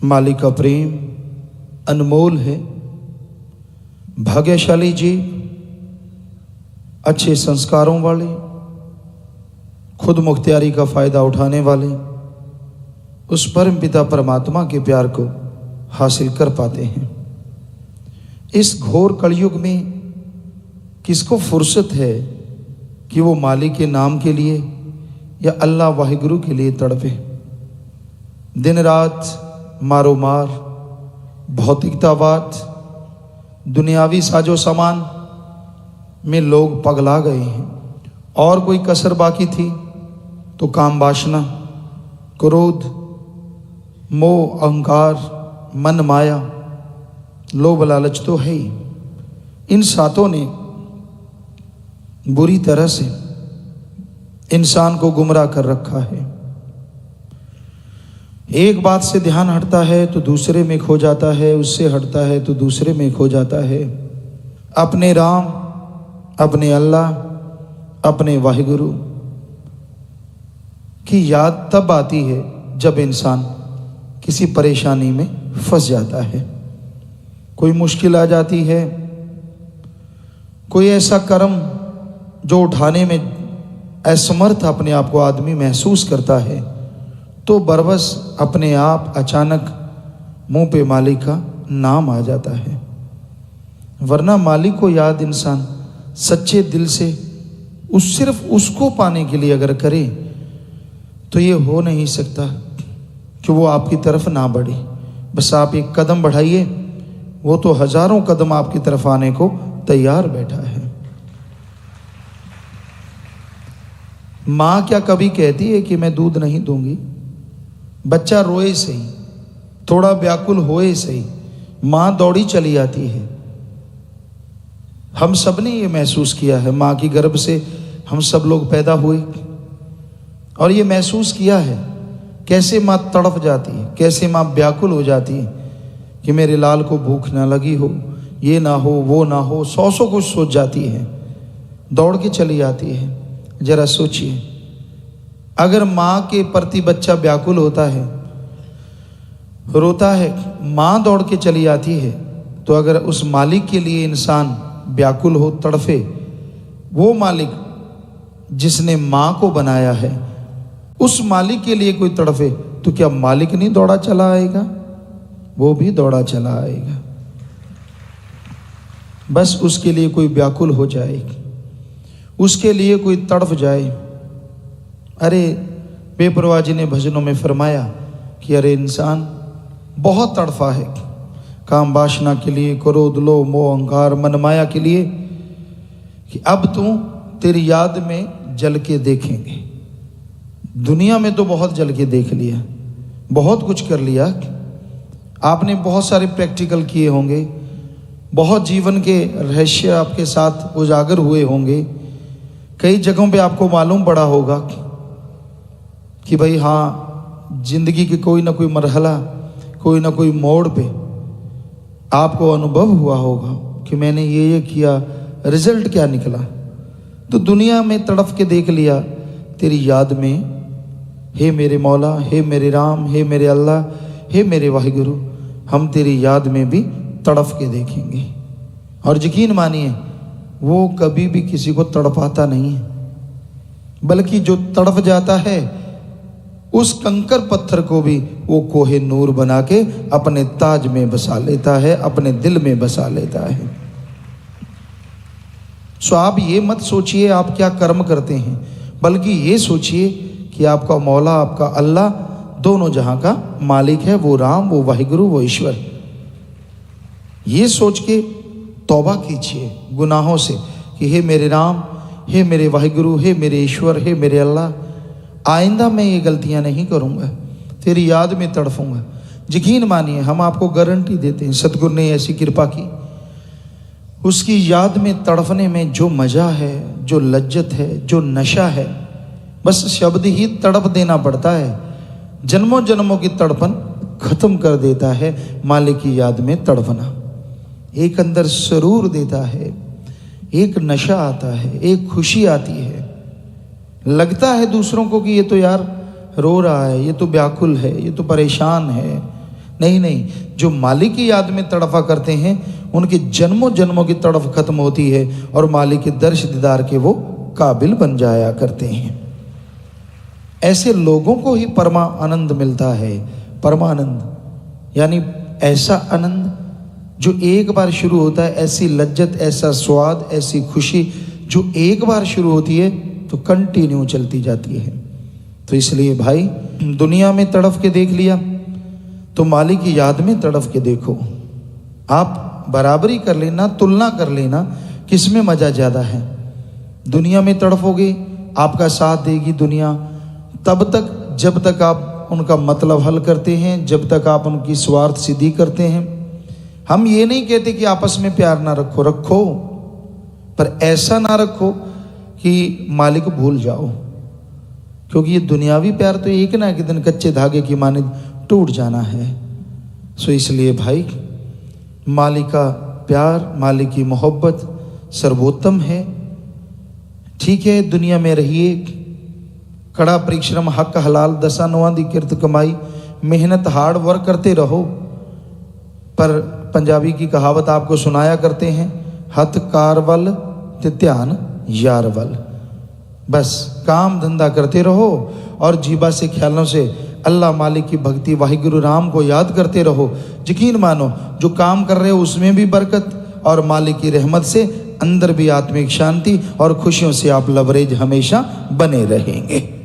मालिक का प्रेम अनमोल है। भाग्यशाली जीव, अच्छे संस्कारों वाले, खुद मुख्तियारी का फायदा उठाने वाले उस परम पिता परमात्मा के प्यार को हासिल कर पाते हैं। इस घोर कलयुग में किसको फुर्सत है कि वो मालिक के नाम के लिए या अल्लाह वाहिगुरु के लिए तड़पे। दिन रात मारो मार, भौतिकतावाद, दुनियावी साजो सामान में लोग पगला गए हैं। और कोई कसर बाकी थी तो काम वासना, क्रोध, मोह, अहंकार, मन माया, लोभ लालच तो है ही। इन सातों ने बुरी तरह से इंसान को गुमराह कर रखा है। एक बात से ध्यान हटता है तो दूसरे में खो जाता है, उससे हटता है तो दूसरे में खो जाता है। अपने राम, अपने अल्लाह, अपने वाहिगुरु की याद तब आती है जब इंसान किसी परेशानी में फंस जाता है, कोई मुश्किल आ जाती है, कोई ऐसा कर्म जो उठाने में असमर्थ अपने आप को आदमी महसूस करता है, तो बरबस अपने आप अचानक मुंह पे मालिक का नाम आ जाता है। वरना मालिक को याद इंसान सच्चे दिल से सिर्फ उसको पाने के लिए अगर करे तो ये हो नहीं सकता कि वो आपकी तरफ ना बढ़े। बस आप एक कदम बढ़ाइए, वो तो हजारों कदम आपकी तरफ आने को तैयार बैठा है। माँ क्या कभी कहती है कि मैं दूध नहीं दूंगी? बच्चा रोए सही, थोड़ा व्याकुल होए सही, माँ दौड़ी चली आती है। हम सब ने ये महसूस किया है, माँ की गर्भ से हम सब लोग पैदा हुए और ये महसूस किया है कैसे माँ तड़प जाती है, कैसे माँ व्याकुल हो जाती है कि मेरे लाल को भूख ना लगी हो, ये ना हो, वो ना हो, सौ कुछ सोच जाती है, दौड़ के चली आती है। जरा सोचिए, अगर माँ के प्रति बच्चा व्याकुल होता है, रोता है, माँ दौड़ के चली आती है, तो अगर उस मालिक के लिए इंसान व्याकुल हो, तड़फे, वो मालिक जिसने माँ को बनाया है उस मालिक के लिए कोई तड़फे, तो क्या मालिक नहीं दौड़ा चला आएगा? वो भी दौड़ा चला आएगा। बस उसके लिए कोई व्याकुल हो जाए, उसके लिए कोई तड़फ जाए। अरे बेपरवाह जी ने भजनों में फरमाया कि अरे इंसान बहुत तड़फा है काम वासना के लिए, क्रोध, लोभ, मोह, अहंकार, मन माया के लिए, कि अब तू तेरी याद में जल के देखेंगे। दुनिया में तो बहुत जल के देख लिया, बहुत कुछ कर लिया, आपने बहुत सारे प्रैक्टिकल किए होंगे, बहुत जीवन के रहस्य आपके साथ उजागर हुए होंगे, कई जगहों पे आपको मालूम पड़ा होगा कि भाई हाँ, जिंदगी के कोई ना कोई मरहला, कोई ना कोई मोड़ पे आपको अनुभव हुआ होगा कि मैंने ये किया, रिजल्ट क्या निकला। तो दुनिया में तड़फ के देख लिया, तेरी याद में हे मेरे मौला, हे मेरे राम, हे मेरे अल्लाह, हे मेरे वाहिगुरु, हम तेरी याद में भी तड़फ के देखेंगे। और यकीन मानिए, वो कभी भी किसी को तड़पाता नहीं है, बल्कि जो तड़प जाता है उस कंकर पत्थर को भी वो कोहे नूर बना के अपने ताज में बसा लेता है, अपने दिल में बसा लेता है। सो आप ये मत सोचिए आप क्या कर्म करते हैं, बल्कि ये सोचिए कि आपका मौला, आपका अल्लाह दोनों जहां का मालिक है, वो राम, वो वाहिगुरु, वो ईश्वर। ये सोच के तौबा कीजिए गुनाहों से कि हे मेरे राम, हे मेरे वाहिगुरु, हे मेरे ईश्वर, हे मेरे अल्लाह, आइंदा मैं ये गलतियां नहीं करूंगा, तेरी याद में तड़फूंगा। यकीन मानिए, हम आपको गारंटी देते हैं, सतगुरु ने ऐसी कृपा की, उसकी याद में तड़फने में जो मजा है, जो लज्जत है, जो नशा है, बस शब्द ही तड़प देना पड़ता है। जन्मों जन्मों की तड़पन खत्म कर देता है मालिक की याद में तड़पना। एक अंदर सरूर देता है, एक नशा आता है, एक खुशी आती है। लगता है दूसरों को कि ये तो यार रो रहा है, ये तो व्याकुल है, ये तो परेशान है, नहीं नहीं, जो मालिक की याद में तड़फा करते हैं उनके जन्मों जन्मों की तड़फ खत्म होती है और मालिक के दर्श दीदार के वो काबिल बन जाया करते हैं। ऐसे लोगों को ही परमा आनंद मिलता है। परमानंद यानी ऐसा आनंद जो एक बार शुरू होता है, ऐसी लज्जत, ऐसा स्वाद, ऐसी खुशी जो एक बार शुरू होती है तो कंटिन्यू चलती जाती है। तो इसलिए भाई, दुनिया में तड़फ के देख लिया तो मालिक की याद में तड़फ के देखो। आप बराबरी कर लेना, तुलना कर लेना, किस में मजा ज्यादा है। दुनिया में तड़फोगे, आपका साथ देगी दुनिया तब तक जब तक आप उनका मतलब हल करते हैं, जब तक आप उनकी स्वार्थ सिद्धि करते हैं। हम ये नहीं कहते कि आपस में प्यार ना रखो, रखो, पर ऐसा ना रखो कि मालिक भूल जाओ, क्योंकि ये दुनियावी प्यार तो एक ना एक दिन कच्चे धागे की माने टूट जाना है। सो इसलिए भाई, मालिक का प्यार, मालिक की मोहब्बत सर्वोत्तम है। ठीक है, दुनिया में रहिए, कड़ा परिश्रम, हक हलाल, दसा नौवां दी किरत कमाई, मेहनत, हार्ड वर्क करते रहो। पर पंजाबी की कहावत आपको सुनाया करते हैं, हथ कार वल ते ध्यान यार वल। बस काम धंधा करते रहो और जीबा से ख्यालों से अल्लाह मालिक की भक्ति, वाहिगुरु राम को याद करते रहो। यकीन मानो, जो काम कर रहे हो उसमें भी बरकत और मालिक की रहमत से अंदर भी आत्मिक शांति और खुशियों से आप लबरेज हमेशा बने रहेंगे।